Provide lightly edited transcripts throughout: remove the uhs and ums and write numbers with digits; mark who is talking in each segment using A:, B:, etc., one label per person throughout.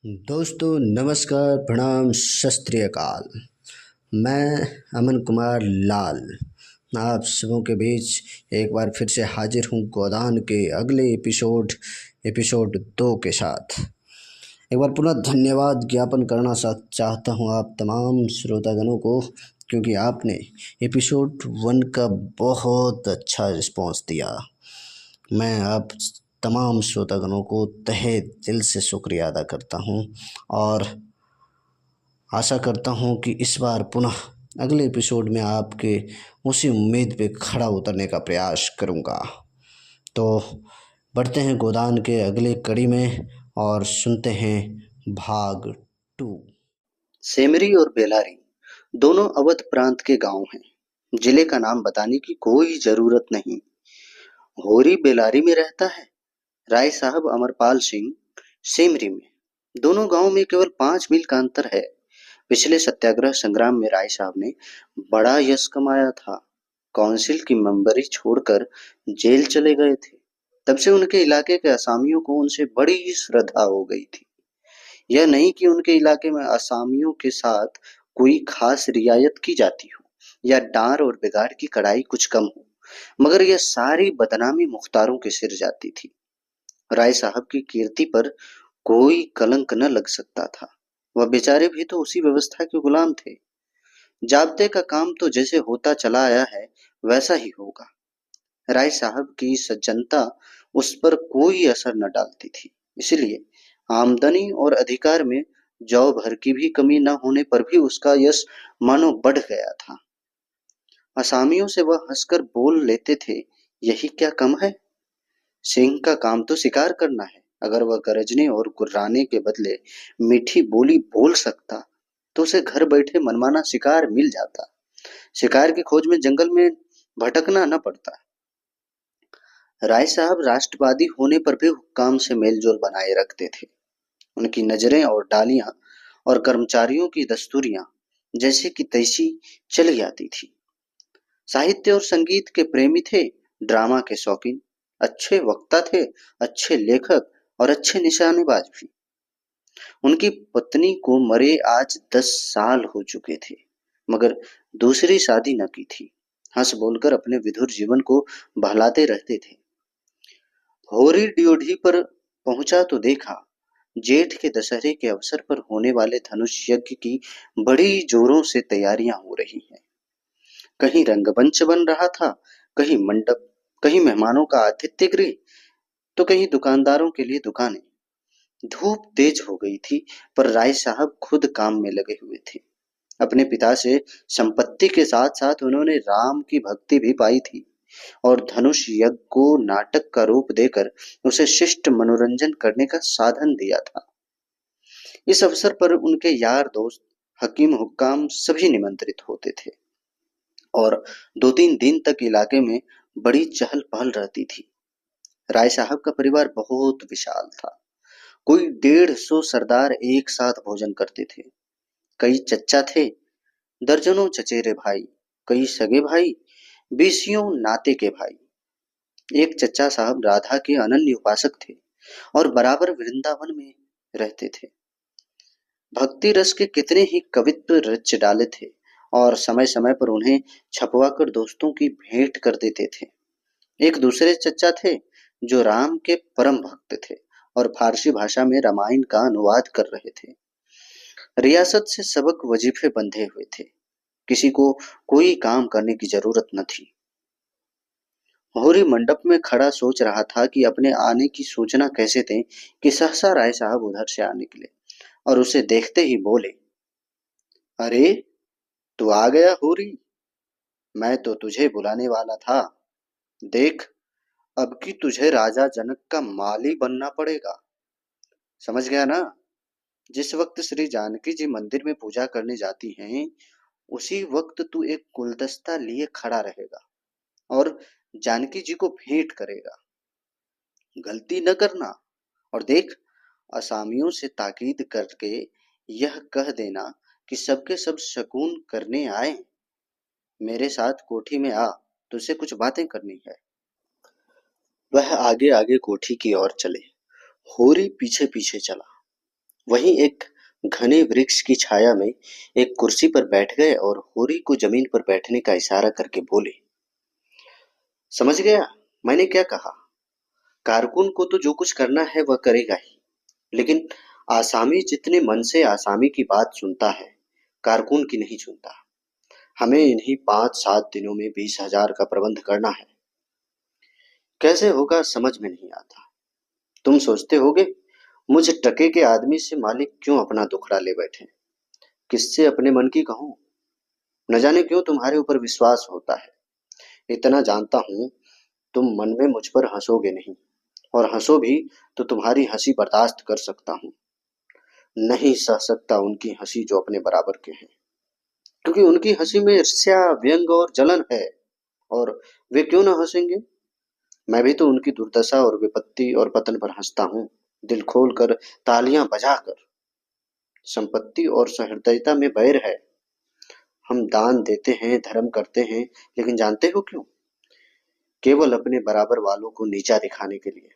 A: दोस्तों नमस्कार, प्रणाम, सत श्री अकाल। मैं अमन कुमार लाल आप सबों के बीच एक बार फिर से हाजिर हूँ गोदान के अगले एपिसोड 2 के साथ। एक बार पुनः धन्यवाद ज्ञापन करना चाहता हूँ आप तमाम श्रोतागणों को, क्योंकि आपने एपिसोड 1 का बहुत अच्छा रिस्पांस दिया। मैं आप तमाम श्रोतागणों को तहे दिल से शुक्रिया अदा करता हूँ और आशा करता हूँ कि इस बार पुनः अगले एपिसोड में आपके उसी उम्मीद पे खड़ा उतरने का प्रयास करूँगा। तो बढ़ते हैं गोदान के अगले कड़ी में और सुनते हैं भाग 2।
B: सेमरी और बेलारी दोनों अवध प्रांत के गांव हैं। जिले का नाम बताने की कोई जरूरत नहीं। होरी बेलारी में रहता है, राय साहब अमरपाल सिंह सेमरी में। दोनों गांव में केवल 5 मील का अंतर है। पिछले सत्याग्रह संग्राम में राय साहब ने बड़ा यश कमाया था। काउंसिल की मेंबरी छोड़कर जेल चले गए थे। तब से उनके इलाके के असामियों को उनसे बड़ी श्रद्धा हो गई थी। यह नहीं कि उनके इलाके में असामियों के साथ कोई खास रियायत की जाती हो या डार और बिगाड़ की कड़ाई कुछ कम हो, मगर यह सारी बदनामी मुख्तारों के सिर जाती थी। राय साहब की कीर्ति पर कोई कलंक न लग सकता था। वह बेचारे भी तो उसी व्यवस्था के गुलाम थे। जाब्ते का काम तो जैसे होता चला आया है वैसा ही होगा। राय साहब की सज्जनता उस पर कोई असर न डालती थी। इसलिए आमदनी और अधिकार में जौ भर की भी कमी न होने पर भी उसका यश मानो बढ़ गया था। असामियों से वह हंसकर बोल लेते थे, यही क्या कम है? सिंह का काम तो शिकार करना है। अगर वह गरजने और गुर्राने के बदले मीठी बोली बोल सकता तो उसे घर बैठे मनमाना शिकार मिल जाता। शिकार की खोज में जंगल में भटकना न पड़ता। राय साहब राष्ट्रवादी होने पर भी हुक्काम से मेलजोल बनाए रखते थे। उनकी नजरें और डालियां और कर्मचारियों की दस्तूरियां जैसे कि तैसी चली आती थी। साहित्य और संगीत के प्रेमी थे, ड्रामा के शौकीन, अच्छे वक्ता थे, अच्छे लेखक और अच्छे निशानेबाज भी। उनकी पत्नी को मरे आज 10 साल हो चुके थे, मगर दूसरी शादी न की थी। हंस बोलकर अपने विधुर जीवन को बहलाते रहते थे। होरी ड्योढ़ी पर पहुंचा तो देखा, जेठ के दशहरे के अवसर पर होने वाले धनुष यज्ञ की बड़ी जोरों से तैयारियां हो रही हैं। कहीं रंगमंच बन रहा था, कहीं मंडप, कहीं मेहमानों का आतिथ्य गृह, तो कहीं दुकानदारों के लिए दुकानें। धूप तेज हो गई थी, पर राय साहब खुद काम में लगे हुए थे। अपने पिता से संपत्ति के साथ साथ उन्होंने राम की भक्ति भी पाई थी और धनुष यज्ञ को नाटक का रूप देकर उसे शिष्ट मनोरंजन करने का साधन दिया था। इस अवसर पर उनके यार दोस्त, हकीम हुक्काम सभी निमंत्रित होते थे और 2-3 दिन तक इलाके में बड़ी चहल पहल रहती थी। राय साहब का परिवार बहुत विशाल था। कोई 150 सरदार एक साथ भोजन करते थे। कई चच्चा थे, दर्जनों चचेरे भाई, कई सगे भाई, बीसियों नाते के भाई। एक चच्चा साहब राधा के अनन्य उपासक थे और बराबर वृंदावन में रहते थे। भक्ति रस के कितने ही कवित्व रच डाले थे और समय समय पर उन्हें छपवा कर दोस्तों की भेंट कर देते थे। एक दूसरे चच्चा थे जो राम के परम भक्त थे और फारसी भाषा में रामायण का अनुवाद कर रहे थे। रियासत से सबक वजीफे बंधे हुए थे, किसी को कोई काम करने की जरूरत न थी। होरी मंडप में खड़ा सोच रहा था कि अपने आने की सूचना कैसे दें कि सहसा राय साहब उधर से आ निकले और उसे देखते ही बोले, अरे तू आ गया होरी, मैं तो तुझे बुलाने वाला था। देख, अब की तुझे राजा जनक का माली बनना पड़ेगा। समझ गया ना? जिस वक्त श्री जानकी जी मंदिर में पूजा करने जाती हैं, उसी वक्त तू एक गुलदस्ता लिए खड़ा रहेगा और जानकी जी को भेंट करेगा। गलती न करना। और देख, असामियों से ताकीद करके यह कह देना कि सबके सब शगुन करने आए। मेरे साथ कोठी में आ, तुझसे कुछ बातें करनी है। वह आगे आगे कोठी की ओर चले। होरी पीछे पीछे चला। वहीं एक घने वृक्ष की छाया में एक कुर्सी पर बैठ गए और होरी को जमीन पर बैठने का इशारा करके बोले, समझ गया मैंने क्या कहा? कारकुन को तो जो कुछ करना है वह करेगा ही, लेकिन आसामी जितने मन से आसामी की बात सुनता है, कारकुन की नहीं सुनता। हमें इन्हीं 5-7 दिनों में 20,000 का प्रबंध करना है। कैसे होगा समझ में नहीं आता। तुम सोचते होगे मुझ टके के आदमी से मालिक क्यों अपना दुखड़ा ले बैठे? किससे अपने मन की कहूं? न जाने क्यों तुम्हारे ऊपर विश्वास होता है। इतना जानता हूं तुम मन में मुझ पर हंसोगे नहीं, और हंसो भी तो तुम्हारी हंसी बर्दाश्त कर सकता हूं। नहीं सह सकता उनकी हंसी जो अपने बराबर के हैं, क्योंकि उनकी हंसी में ईर्ष्या, व्यंग और जलन है। और वे क्यों न हंसेंगे? मैं भी तो उनकी दुर्दशा और विपत्ति और पतन पर हंसता हूँ, दिल खोल कर, तालियां बजाकर। संपत्ति और सहृदयता में बैर है। हम दान देते हैं, धर्म करते हैं, लेकिन जानते हो क्यों? केवल अपने बराबर वालों को नीचा दिखाने के लिए।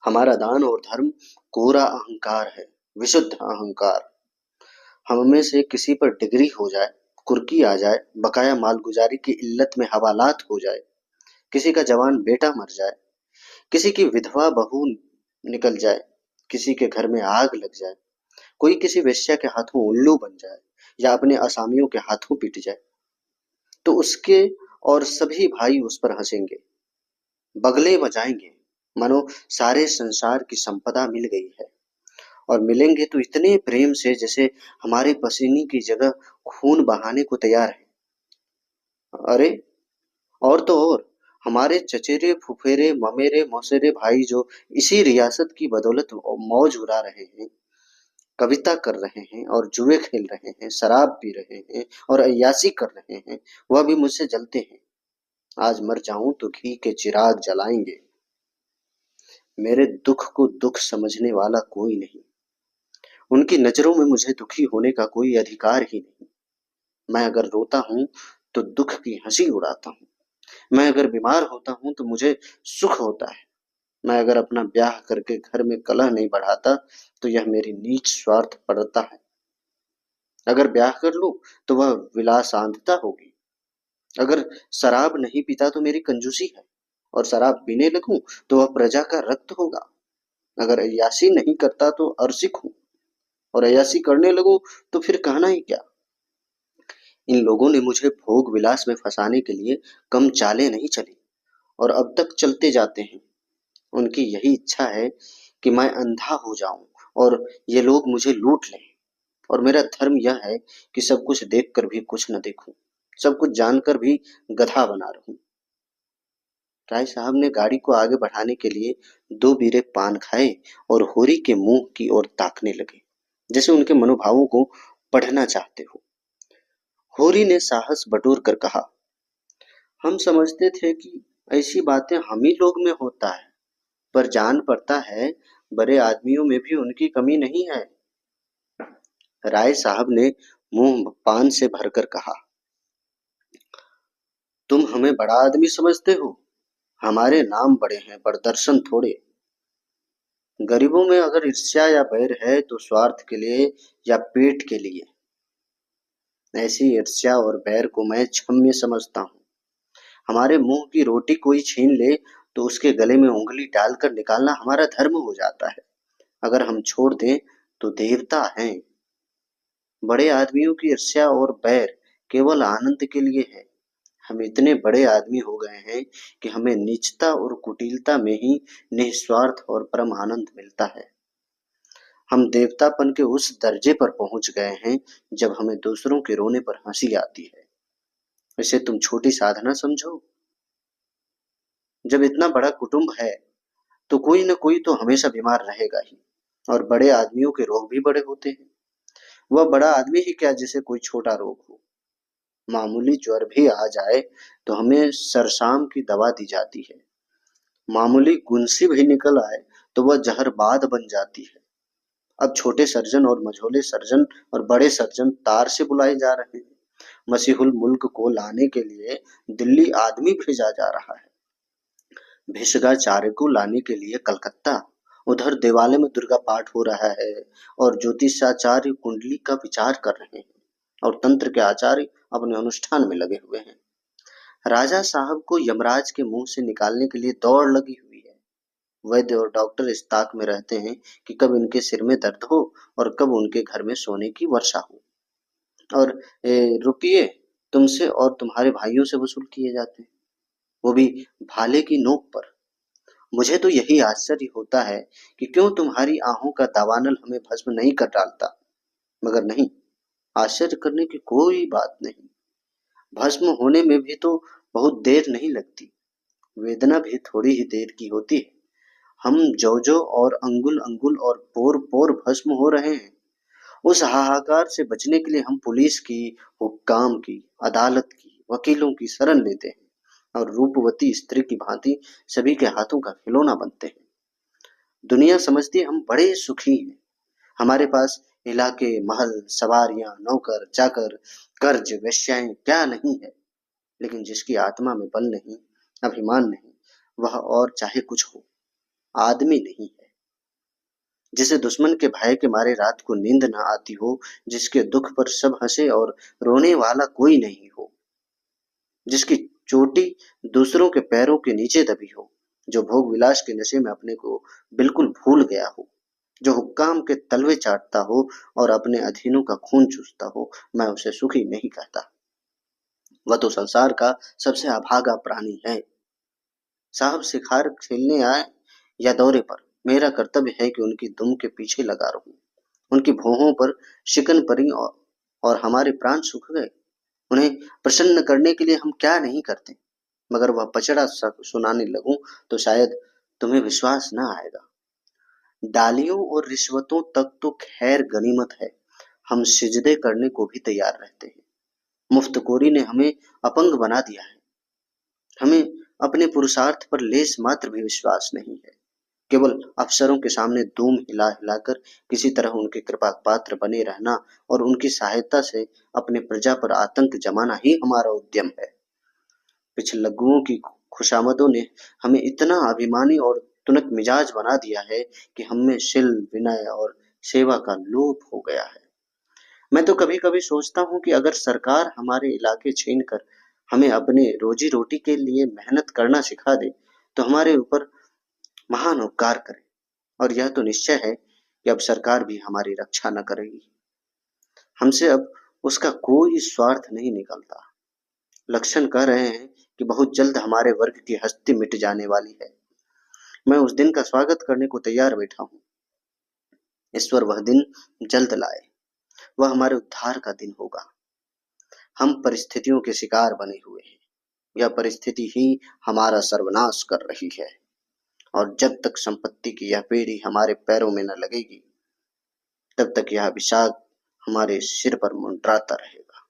B: हमारा दान और धर्म कोरा अहंकार है, विशुद्ध अहंकार। हम में से किसी पर डिग्री हो जाए, कुर्की आ जाए, बकाया मालगुजारी की इल्लत में हवालात हो जाए, किसी का जवान बेटा मर जाए, किसी की विधवा बहू निकल जाए, किसी के घर में आग लग जाए, कोई किसी वेश्या के हाथों उल्लू बन जाए, या अपने असामियों के हाथों पिट जाए, तो उसके और सभी भाई उस पर हंसेंगे, बगले बजाएंगे, मानो सारे संसार की संपदा मिल गई है। और मिलेंगे तो इतने प्रेम से जैसे हमारे पसीने की जगह खून बहाने को तैयार है। अरे और तो और, हमारे चचेरे फुफेरे ममेरे मौसेरे भाई जो इसी रियासत की बदौलत मौज उड़ा रहे हैं, कविता कर रहे हैं और जुए खेल रहे हैं, शराब पी रहे हैं और अय्यासी कर रहे हैं, वह भी मुझसे जलते हैं। आज मर जाऊं तो घी के चिराग जलाएंगे। मेरे दुख को दुख समझने वाला कोई नहीं। उनकी नजरों में मुझे दुखी होने का कोई अधिकार ही नहीं। मैं अगर रोता हूं तो दुख की हंसी उड़ाता हूं। मैं अगर बीमार होता हूं तो मुझे सुख होता है। मैं अगर अपना ब्याह करके घर में कलह नहीं बढ़ाता तो यह मेरी नीच स्वार्थ पड़ता है। अगर ब्याह कर लूं तो वह विलासांधता होगी। अगर शराब नहीं पीता तो मेरी कंजूसी है, और शराब पीने लगूं तो वह प्रजा का रक्त होगा। अगर अय्यासी नहीं करता तो अरसिक हूं, और अय्यासी करने लगूं तो फिर कहना ही क्या। इन लोगों ने मुझे भोग विलास में फंसाने के लिए कम चालें नहीं चली, और अब तक चलते जाते हैं। उनकी यही इच्छा है कि मैं अंधा हो जाऊं और ये लोग मुझे लूट लें। और मेरा धर्म यह है कि सब कुछ देखकर भी कुछ न देखूं, सब कुछ जानकर भी गधा बना रहूं। राय साहब ने गाड़ी को आगे बढ़ाने के लिए 2 बीरे पान खाए और होरी के मुंह की ओर ताकने लगे, जैसे उनके मनोभावों को पढ़ना चाहते हो। होरी ने साहस बटोर कर कहा, हम समझते थे कि ऐसी बातें हम ही लोग में होता है, पर जान पड़ता है बड़े आदमियों में भी उनकी कमी नहीं है। राय साहब ने मुंह पान से भरकर कहा, तुम हमें बड़ा आदमी समझते हो? हमारे नाम बड़े हैं पर दर्शन थोड़े। गरीबों में अगर ईर्ष्या या बैर है तो स्वार्थ के लिए या पेट के लिए। ऐसी ईर्ष्या और बैर को मैं क्षम्य समझता हूँ। हमारे मुंह की रोटी कोई छीन ले तो उसके गले में उंगली डालकर निकालना हमारा धर्म हो जाता है। अगर हम छोड़ दें तो देवता हैं। बड़े आदमियों की ईर्ष्या और बैर केवल आनंद के लिए है। हम इतने बड़े आदमी हो गए हैं कि हमें नीचता और कुटिलता में ही निस्वार्थ और परम आनंद मिलता है। हम देवतापन के उस दर्जे पर पहुंच गए हैं जब हमें दूसरों के रोने पर हंसी आती है। इसे तुम छोटी साधना समझो। जब इतना बड़ा कुटुंब है तो कोई न कोई तो हमेशा बीमार रहेगा ही, और बड़े आदमियों के रोग भी बड़े होते हैं। वह बड़ा आदमी ही क्या जिसे कोई छोटा रोग हो। मामूली ज्वर भी आ जाए तो हमें सरसाम की दवा दी जाती है। मामूली गुंसी भी निकल आए तो वह जहरबाद बन जाती है। अब छोटे सर्जन और मझोले सर्जन और बड़े सर्जन तार से बुलाए जा रहे हैं। मसीहुल मुल्क को लाने के लिए दिल्ली आदमी भेजा जा रहा है, भिषगाचार्य को लाने के लिए कलकत्ता, उधर देवालय में दुर्गा पाठ हो रहा है और ज्योतिषाचार्य कुंडली का विचार कर रहे हैं और तंत्र के आचार्य अपने अनुष्ठान में लगे हुए हैं। राजा साहब को यमराज के मुंह से निकालने के लिए दौड़ लगी हुई है। वैद्य और डॉक्टर इस ताक में रहते हैं कि कब इनके सिर में दर्द हो और कब उनके घर में सोने की वर्षा हो। और रुपये तुमसे और तुम्हारे भाइयों से वसूल किए जाते हैं, वो भी भाले की नोक पर। मुझे तो यही आश्चर्य होता है कि क्यों तुम्हारी आहों का दावानल हमें भस्म नहीं कर डालता। मगर नहीं, आश्चर्य करने की कोई बात नहीं। भस्म होने में भी तो बहुत देर नहीं लगती, वेदना भी थोड़ी ही देर की होती है। हम जो और अंगुल अंगुल और पोर पोर भस्म हो रहे हैं। उस हाहाकार से बचने के लिए हम पुलिस की, हुक्काम की, अदालत की, वकीलों की शरण लेते हैं और रूपवती स्त्री की भांति सभी के हाथों का खिलौना बनते हैं। दुनिया समझती है हम बड़े सुखी हैं। हमारे पास इलाके, महल, सवारियां, नौकर, चाकर, कर्ज, वेश्याएं क्या नहीं है। लेकिन जिसकी आत्मा में बल नहीं, अभिमान नहीं, वह और चाहे कुछ हो, आदमी नहीं है। जिसे दुश्मन के भय के मारे रात को नींद न आती हो, जिसके दुख पर सब हंसे और रोने वाला कोई नहीं हो, जिसकी चोटी दूसरों के पैरों के नीचे दबी हो, जो भोग विलास के नशे में अपने को बिल्कुल भूल गया हो, जो हुक्काम के तलवे चाटता हो और अपने अधीनों का खून चूसता हो, मैं उसे सुखी नहीं कहता। वह तो संसार का सबसे अभागा प्राणी है। साहब शिकार खेलने आए या दौरे पर, मेरा कर्तव्य है कि उनकी दुम के पीछे लगा रहूं। उनकी भौहों पर शिकन परी और हमारे प्राण सूख गए। उन्हें प्रसन्न करने के लिए हम क्या नहीं करते। मगर वह पचड़ा सुनाने लगूं तो शायद तुम्हें विश्वास न आएगा। डालियों और रिश्वतों तक तो खैर गनीमत है, हम सिजदे करने को भी तैयार रहते हैं। मुफ्तकोरी ने हमें अपंग बना दिया है। हमें अपने पुरुषार्थ पर लेस मात्र भी विश्वास नहीं है। केवल अफसरों के सामने दूम हिला हिलाकर किसी तरह उनके कृपा पात्र बने रहना और उनकी सहायता से अपने प्रजा पर आतंक जमाना ही हमारा उद्यम है। पिछलग्गुओं की खुशामदों ने हमें इतना अभिमानी और तुनक मिजाज बना दिया है कि हमें शील, विनय और सेवा का लोप हो गया है। मैं तो कभी कभी सोचता हूँ कि अगर सरकार हमारे इलाके छीन कर हमें अपने रोजी रोटी के लिए मेहनत करना सिखा दे तो हमारे ऊपर महान उपकार करे। और यह तो निश्चय है कि अब सरकार भी हमारी रक्षा न करेगी। हमसे अब उसका कोई स्वार्थ नहीं निकलता। लक्षण कह रहे हैं कि बहुत जल्द हमारे वर्ग की हस्ती मिट जाने वाली है। मैं उस दिन का स्वागत करने को तैयार बैठा हूँ। ईश्वर वह दिन जल्द लाए। वह हमारे उद्धार का दिन होगा। हम परिस्थितियों के शिकार बने हुए हैं। यह परिस्थिति ही हमारा सर्वनाश कर रही है और जब तक संपत्ति की यह पेड़ी हमारे पैरों में न लगेगी तब तक यह अभिशाप हमारे सिर पर मंडराता रहेगा।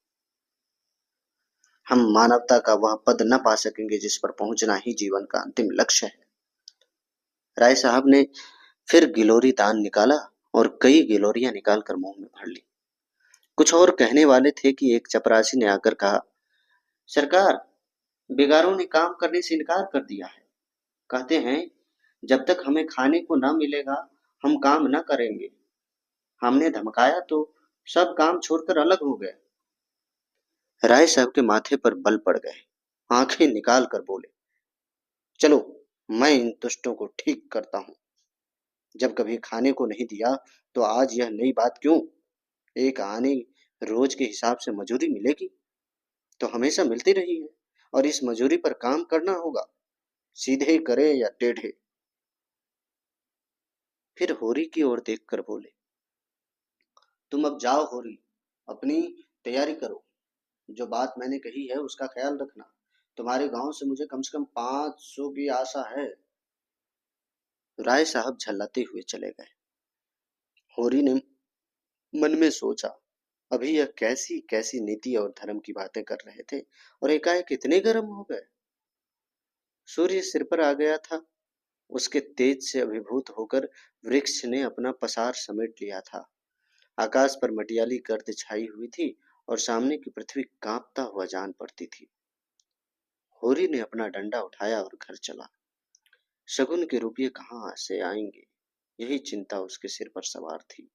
B: हम मानवता का वह पद न पा सकेंगे जिस पर पहुंचना ही जीवन का अंतिम लक्ष्य है। राय साहब ने फिर गिलोरी दान निकाला और कई गिलोरियां निकालकर मुंह में भर ली। कुछ और कहने वाले थे कि एक चपरासी ने आकर कहा, सरकार, बेगारों ने काम करने से इनकार कर दिया है। कहते हैं जब तक हमें खाने को न मिलेगा हम काम न करेंगे। हमने धमकाया तो सब काम छोड़कर अलग हो गए। राय साहब के माथे पर बल पड़ गए। आंखें निकाल कर बोले, चलो मैं इन दुष्टों को ठीक करता हूँ। जब कभी खाने को नहीं दिया तो आज यह नई बात क्यों। एक आने रोज के हिसाब से मजूरी मिलेगी तो हमेशा मिलती रही है और इस मजूरी पर काम करना होगा, सीधे करे या टेढ़े। फिर होरी की ओर देखकर बोले, तुम अब जाओ होरी, अपनी तैयारी करो। जो बात मैंने कही है उसका ख्याल रखना। तुम्हारे गांव से मुझे कम से कम 500 की आशा है। राय साहब झल्लाते हुए चले गए। होरी ने मन में सोचा, अभी यह कैसी कैसी नीति और धर्म की बातें कर रहे थे और एकाएक इतने गर्म हो गए। सूर्य सिर पर आ गया था। उसके तेज से अभिभूत होकर वृक्ष ने अपना पसार समेट लिया था। आकाश पर मटियाली गर्द छाई हुई थी और सामने की पृथ्वी कांपता हुआ जान पड़ती थी। होरी ने अपना डंडा उठाया और घर चला। शगुन के रुपये कहाँ से आएंगे। यही चिंता उसके सिर पर सवार थी।